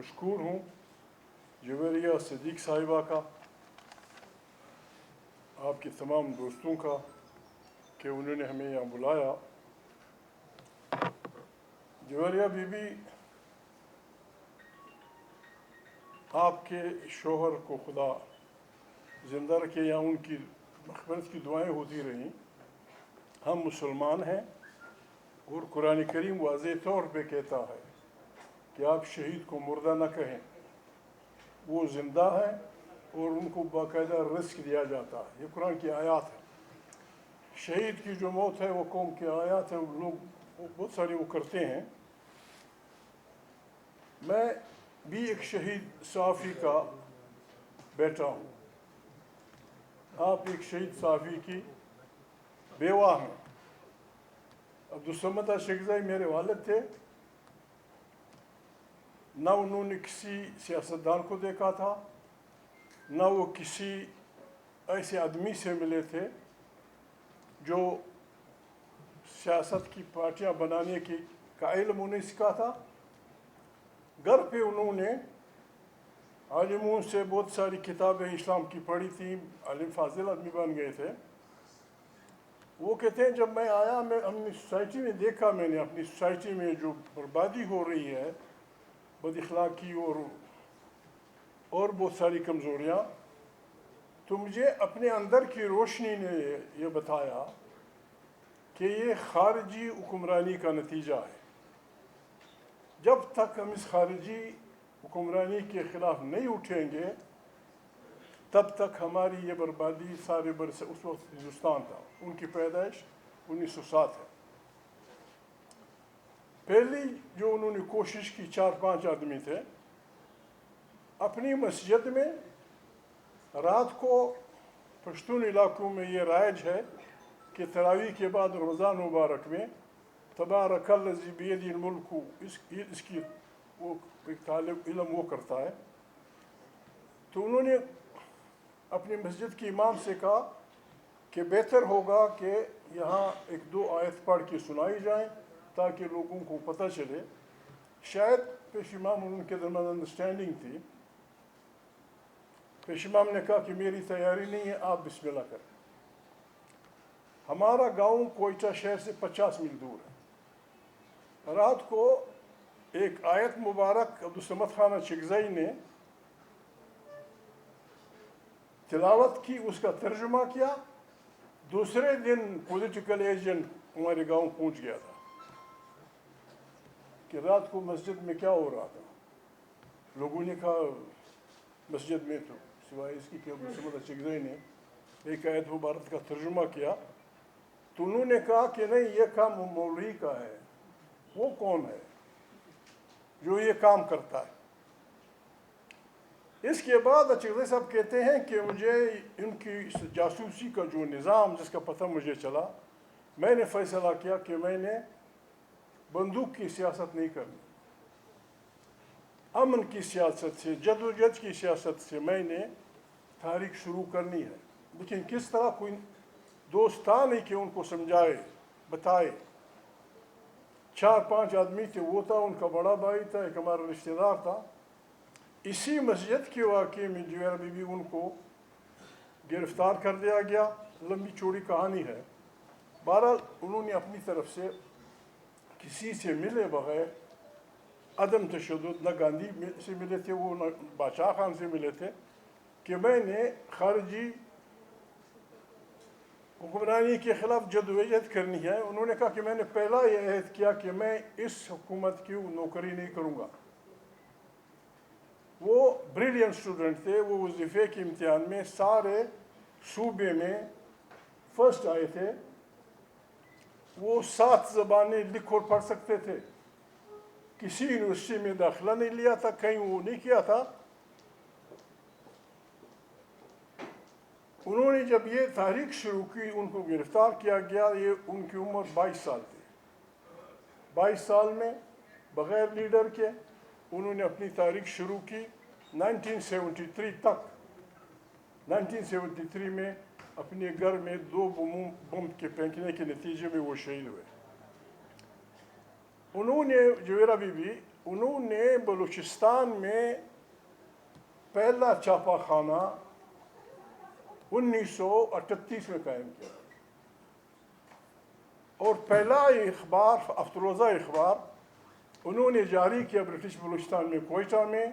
مشکور ہوں جویریہ صدیق صاحبہ کا، آپ کے تمام دوستوں کا کہ انہوں نے ہمیں یہاں بلایا۔ جویریہ بی بی، آپ کے شوہر کو خدا زندہ رکھے، یا ان کی مغفرت کی دعائیں ہوتی رہیں۔ ہم مسلمان ہیں اور قرآن کریم واضح طور پہ کہتا ہے کہ آپ شہید کو مردہ نہ کہیں، وہ زندہ ہے اور ان کو باقاعدہ رزق دیا جاتا ہے۔ یہ قرآن کی آیات ہے۔ شہید کی جو موت ہے وہ قوم کی آیات ہے، لوگ بہت سارے وہ کرتے ہیں۔ میں بھی ایک شہید صحافی کا بیٹا ہوں، آپ ایک شہید صحافی کی بیوہ ہیں۔ عبدالصمد اشرقزئی میرے والد تھے، نہ انہوں نے کسی سیاستدان کو دیکھا تھا، نہ وہ کسی ایسے آدمی سے ملے تھے جو سیاست کی پارٹیاں بنانے کا علم انہیں سکھا تھا۔ گھر پہ انہوں نے عالموں سے بہت ساری کتابیں اسلام کی پڑھی تھیں، عالم فاضل آدمی بن گئے تھے۔ وہ کہتے ہیں جب میں آیا، میں اپنی سوسائٹی میں دیکھا، میں نے اپنی سوسائٹی میں جو بربادی ہو رہی ہے، بد اخلاقی اور بہت ساری کمزوریاں، تو مجھے اپنے اندر کی روشنی نے یہ بتایا کہ یہ خارجی حکمرانی کا نتیجہ ہے۔ جب تک ہم اس خارجی حکمرانی کے خلاف نہیں اٹھیں گے، تب تک ہماری یہ بربادی سارے اس وقت ہندوستان تھا، ان کی پیدائش 1907 ہے۔ پہلی جو انہوں نے کوشش کی، 4-5 آدمی تھے، اپنی مسجد میں رات کو، پشتون علاقوں میں یہ رائج ہے کہ تراویح کے بعد رمضان مبارک میں تبارک الذی بیدہ الملک، اس کی وہ ایک طالب علم وہ کرتا ہے۔ تو انہوں نے اپنی مسجد کے امام سے کہا کہ بہتر ہوگا کہ یہاں 1-2 آیت پڑھ کے سنائی جائیں تاکہ لوگوں کو پتہ چلے۔ شاید پیش امام ان کے درمیان انڈرسٹینڈنگ تھی۔ پیش امام نے کہا کہ میری تیاری نہیں ہے، آپ بسم اللہ کریں۔ ہمارا گاؤں کوئٹہ شہر سے 50 میل دور ہے۔ رات کو ایک آیت مبارک عبدالصمد خان اشرقزئی نے تلاوت کی، اس کا ترجمہ کیا۔ دوسرے دن پولیٹیکل ایجنٹ ہمارے گاؤں پہنچ گیا تھا کہ رات کو مسجد میں کیا ہو رہا تھا۔ لوگوں نے کہا مسجد میں تو سوائے اس کی کہ عبدالصمد اشرقزئی نے ایک آیت مبارک کا ترجمہ کیا، تو انہوں نے کہا کہ نہیں، یہ کام مولوی کا ہے۔ وہ کون ہے جو یہ کام کرتا ہے؟ اس کے بعد اشرقزئی صاحب کہتے ہیں کہ مجھے ان کی جاسوسی کا جو نظام، جس کا پتہ مجھے چلا، میں نے فیصلہ کیا کہ میں نے بندوق کی سیاست نہیں کرنی، امن کی سیاست سے، جدوجہد کی سیاست سے میں نے تحریک شروع کرنی ہے۔ لیکن کس طرح؟ کوئی دوست تھا نہیں کہ ان کو سمجھائے، بتائے۔ 4-5 آدمی تھے، وہ تھا، ان کا بڑا بھائی تھا، ایک ہمارا رشتہ دار تھا۔ اسی مسجد کے واقعے میں جویریہ بی بی ان کو گرفتار کر دیا گیا۔ لمبی چوڑی کہانی ہے۔ بہرحال انہوں نے اپنی طرف سے کسی سے ملے بغیر، عدم تشدد، نہ گاندھی سے ملے تھے وہ، نہ بادشاہ خان سے ملے تھے، کہ میں نے خارجی حکمرانی کے خلاف جدوجہد کرنی ہے۔ انہوں نے کہا کہ میں نے پہلا یہ عہد کیا کہ میں اس حکومت کی نوکری نہیں کروں گا۔ وہ بریلینٹ اسٹوڈنٹ تھے، وہ وظیفے کے امتحان میں سارے صوبے میں فرسٹ آئے تھے۔ وہ 7 زبانیں لکھ اور پڑھ سکتے تھے۔ کسی یونیورسٹی میں داخلہ نہیں لیا تھا، کہیں وہ نہیں کیا تھا۔ انہوں نے جب یہ تحریک شروع کی، ان کو گرفتار کیا گیا۔ یہ ان کی عمر 22 سال تھی۔ 22 سال میں بغیر لیڈر کے انہوں نے اپنی تحریک شروع کی 1973 تک۔ 1973 میں اپنے گھر میں 2 بم کے پھینکنے کے نتیجے میں وہ شہید ہوئے۔ انہوں نے، جویریہ بی بی، انہوں نے بلوچستان میں پہلا چھاپا خانہ 1938 میں قائم کیا اور پہلا اخبار افروزہ اخبار انہوں نے جاری کیا برٹش بلوچستان میں کوئٹہ میں.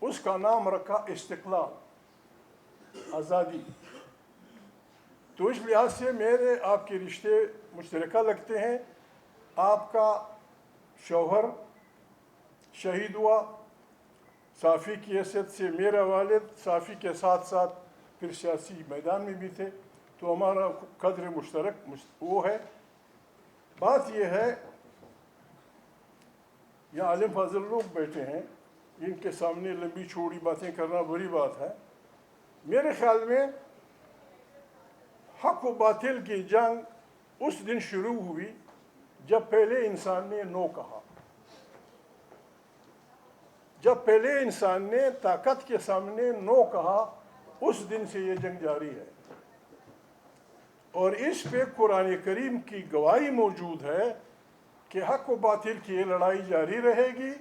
اس کا نام رکھا استقلال، آزادی. تو اس لحاظ سے میرے آپ کے رشتے مشترکہ لگتے ہیں. آپ کا شوہر شہید ہوا صحافی کی حیثیت سے، میرا والد صحافی کے ساتھ ساتھ پھر سیاسی میدان میں بھی تھے، تو ہمارا قدر مشترک وہ ہے. بات یہ ہے یہاں عالم فاضل لوگ بیٹھے ہیں، ان کے سامنے لمبی چوڑی باتیں کرنا بری بات ہے. میرے خیال میں حق و باطل کی جنگ اس دن شروع ہوئی جب پہلے انسان نے نو کہا، جب پہلے انسان نے طاقت کے سامنے نو کہا، اس دن سے یہ جنگ جاری ہے. اور اس پہ قرآن کریم کی گواہی موجود ہے کہ حق و باطل کی یہ لڑائی جاری رہے گی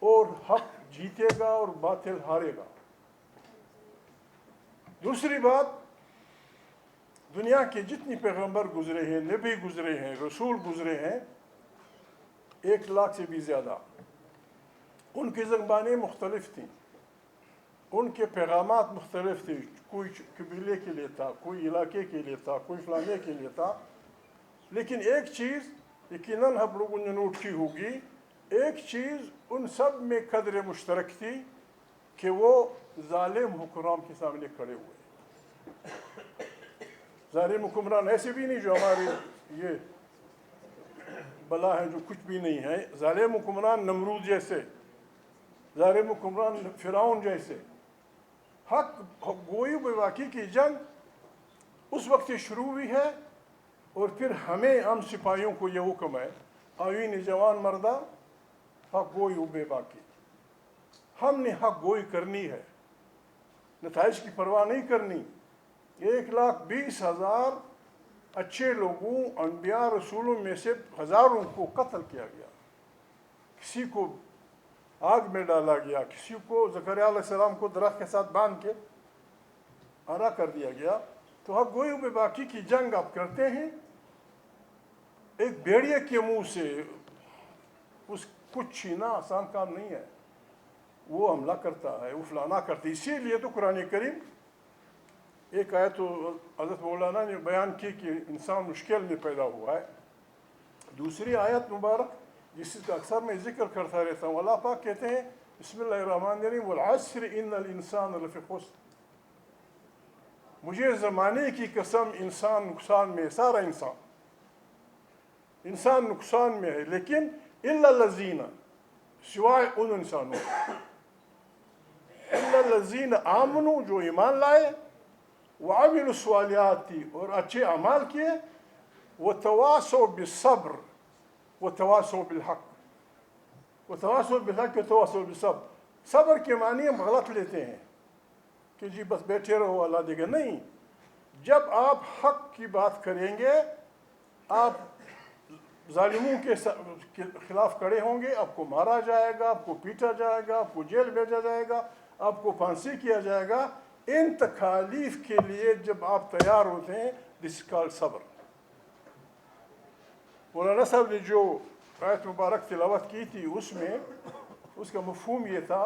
اور حق جیتے گا اور باطل ہارے گا. دوسری بات، دنیا کے جتنی پیغمبر گزرے ہیں، نبی گزرے ہیں، رسول گزرے ہیں، 1,00,000 سے بھی زیادہ، ان کی زبانیں مختلف تھیں، ان کے پیغامات مختلف تھے. کوئی قبیلے کے لیے تھا، کوئی علاقے کے لیے تھا، کوئی فلانے کے لیے تھا. لیکن ایک چیز یقیناً ہم لوگوں نے نوٹ کی ہوگی، ایک چیز ان سب میں قدر مشترک تھی کہ وہ ظالم حکمران کے سامنے کھڑے ہوئے. ظالم حکمران ایسے بھی نہیں جو ہمارے یہ بلا ہے جو کچھ بھی نہیں ہے. ظالم حکمران نمرود جیسے، ظالم حکمران فرعون جیسے. حق گوئی بے واقعی کی جنگ اس وقت سے شروع ہوئی ہے. اور پھر ہمیں ہم سپاہیوں کو یہ حکم ہے، آئین جوان مردہ حق گوئی بے باقی. ہم نے حق گوئی کرنی ہے، نتائج کی پرواہ نہیں کرنی. 1,20,000 اچھے لوگوں، انبیاء رسولوں میں سے ہزاروں کو قتل کیا گیا، کسی کو آگ میں ڈالا گیا، کسی کو زکریا علیہ السلام کو درخت کے ساتھ باندھ کے ہرا کر دیا گیا. تو حق گوئی بے باقی کی جنگ آپ کرتے ہیں. ایک بھیڑیے کے منہ سے اس کچھ چھینا آسان کام نہیں ہے. وہ حملہ کرتا ہے، وہ فلانا کرتا ہے. اسی لیے تو قرآن کریم ایک آیت تو حضرت مولانا نے بیان کی کہ انسان مشکل میں پیدا ہوا ہے. دوسری آیت مبارک جس کا اکثر میں ذکر کرتا رہتا ہوں، اللہ پاک کہتے ہیں بسم اللہ الرحمن الرحیم والعصر ان الانسان لفی خسر. مجھے زمانے کی قسم، انسان نقصان میں، سارا انسان نقصان میں ہے. لیکن الا الذین، سوائے ان انسانوں، الا الذین آمنوا، جو ایمان لائے، وعملوا الصالحات، اور اچھے اعمال کیے، وتواصوا بالصبر وتواصوا بالحق. وتواصوا بالحق وتواصوا بالصبر. صبر کے معنی ہم غلط لیتے ہیں کہ جی بس بیٹھے رہو اللہ دے گا. نہیں، جب آپ حق کی بات کریں گے، آپ ظالموں کے خلاف کھڑے ہوں گے، آپ کو مارا جائے گا، آپ کو پیٹا جائے گا، آپ کو جیل بھیجا جائے گا، آپ کو پھانسی کیا جائے گا. ان تکالیف کے لیے جب آپ تیار ہوتے ہیں، دس کال صبر. مولانا صاحب نے جو آیت مبارک تلاوت کی تھی، اس میں اس کا مفہوم یہ تھا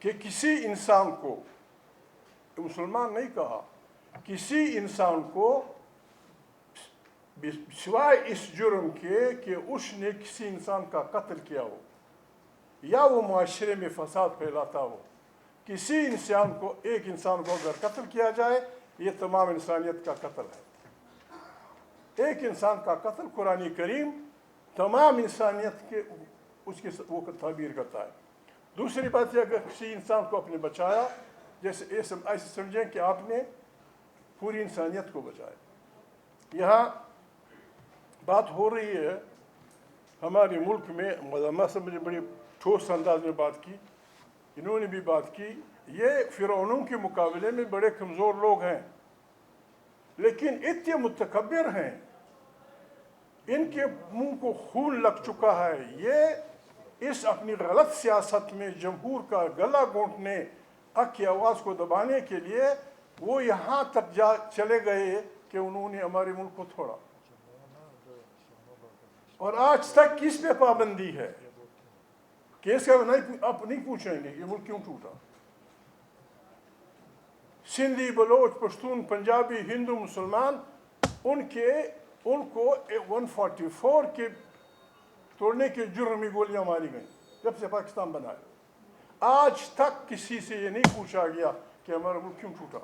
کہ کسی انسان کو، مسلمان نہیں کہا، کسی انسان کو سوائے اس جرم کے کہ اس نے کسی انسان کا قتل کیا ہو یا وہ معاشرے میں فساد پھیلاتا ہو، کسی انسان کو، ایک انسان کو اگر قتل کیا جائے، یہ تمام انسانیت کا قتل ہے. ایک انسان کا قتل قرآن کریم تمام انسانیت کے اس کی وہ تعبیر کرتا ہے. دوسری بات یہ، اگر کسی انسان کو آپ نے بچایا، جیسے ایسے سمجھیں کہ آپ نے پوری انسانیت کو بچایا. یہاں بات ہو رہی ہے ہمارے ملک میں، مولانا صاحب نے بڑی ٹھوس انداز میں بات کی، انہوں نے بھی بات کی، یہ فرعونوں کے مقابلے میں بڑے کمزور لوگ ہیں، لیکن اتنے متکبر ہیں، ان کے منہ کو خون لگ چکا ہے. یہ اس اپنی غلط سیاست میں جمہور کا گلا گھونٹنے، حق کی آواز کو دبانے کے لیے وہ یہاں تک چلے گئے کہ انہوں نے ہمارے ملک کو توڑا. اور آج تک کس پہ پابندی ہے؟ کیس کا آپ نہیں پوچھیں گے یہ ملک کیوں ٹوٹا. سندھی، بلوچ، پشتون، پنجابی، ہندو، مسلمان، ان کو 144 کے توڑنے کے جرم میں گولیاں ماری گئیں جب سے پاکستان بنا ہے. آج تک کسی سے یہ نہیں پوچھا گیا کہ ہمارا ملک کیوں ٹوٹا.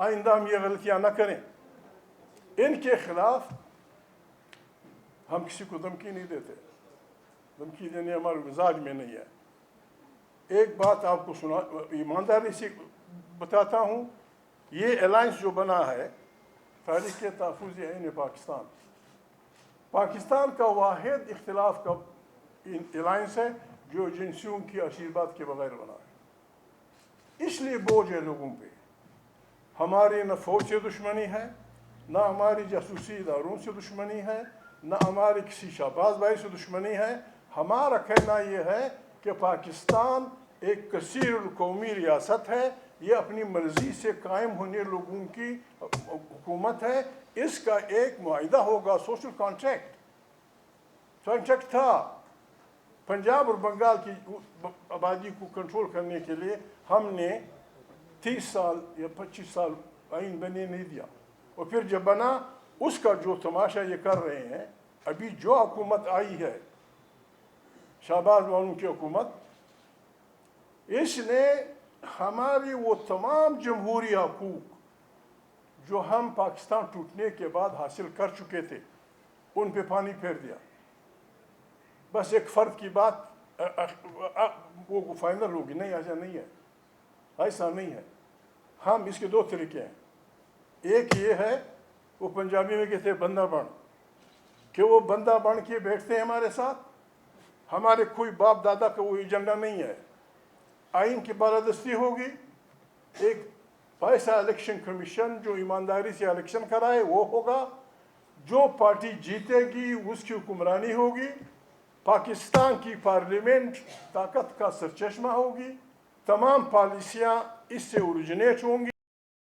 آئندہ ہم یہ غلطیاں نہ کریں. ان کے خلاف ہم کسی کو دھمکی نہیں دیتے. دھمکی دینے ہمارے مزاج میں نہیں ہے. ایک بات آپ کو ایمانداری سے بتاتا ہوں، یہ الائنس جو بنا ہے تحریک تحفظ عین پاکستان، پاکستان کا واحد اختلاف کا الائنس ہے جو ایجنسیوں کی آشیرواد کے بغیر بنا ہے. اس لیے بوجھ ہے لوگوں پہ. ہماری نہ فوج سے دشمنی ہے، نہ ہماری جاسوسی اداروں سے دشمنی ہے، نہ ہماری کسی شہباز بھائی سے دشمنی ہے. ہمارا کہنا یہ ہے کہ پاکستان ایک کثیر القومی ریاست ہے. یہ اپنی مرضی سے قائم ہونے لوگوں کی حکومت ہے. اس کا ایک معاہدہ ہوگا، سوشل کانٹریکٹ تھا. پنجاب اور بنگال کی آبادی کو کنٹرول کرنے کے لیے ہم نے 30 سال یا 25 سال آئین بننے نہیں دیا. اور پھر جب بنا اس کا جو تماشا یہ کر رہے ہیں، ابھی جو حکومت آئی ہے شہباز والوں کی حکومت، اس نے ہماری وہ تمام جمہوری حقوق جو ہم پاکستان ٹوٹنے کے بعد حاصل کر چکے تھے ان پہ پانی پھیر دیا. بس ایک فرد کی بات وہ فائنل ہوگی. نہیں، ایسا نہیں ہے، ایسا نہیں ہے. ہم اس کے 2 طریقے ہیں. ایک یہ ہے، وہ پنجابی میں کہتے ہیں بندہ بن، کہ وہ بندہ بن کے بیٹھتے ہیں ہمارے ساتھ. ہمارے کوئی باپ دادا کا وہ ایجنڈا نہیں ہے. آئین کی بالادستی ہوگی، ایک پیسہ الیکشن کمیشن جو ایمانداری سے الیکشن کرائے وہ ہوگا، جو پارٹی جیتے گی اس کی حکمرانی ہوگی. پاکستان کی پارلیمنٹ طاقت کا سرچشمہ ہوگی. تمام پالیسیاں اس سے اوریجنیٹ ہوں گی.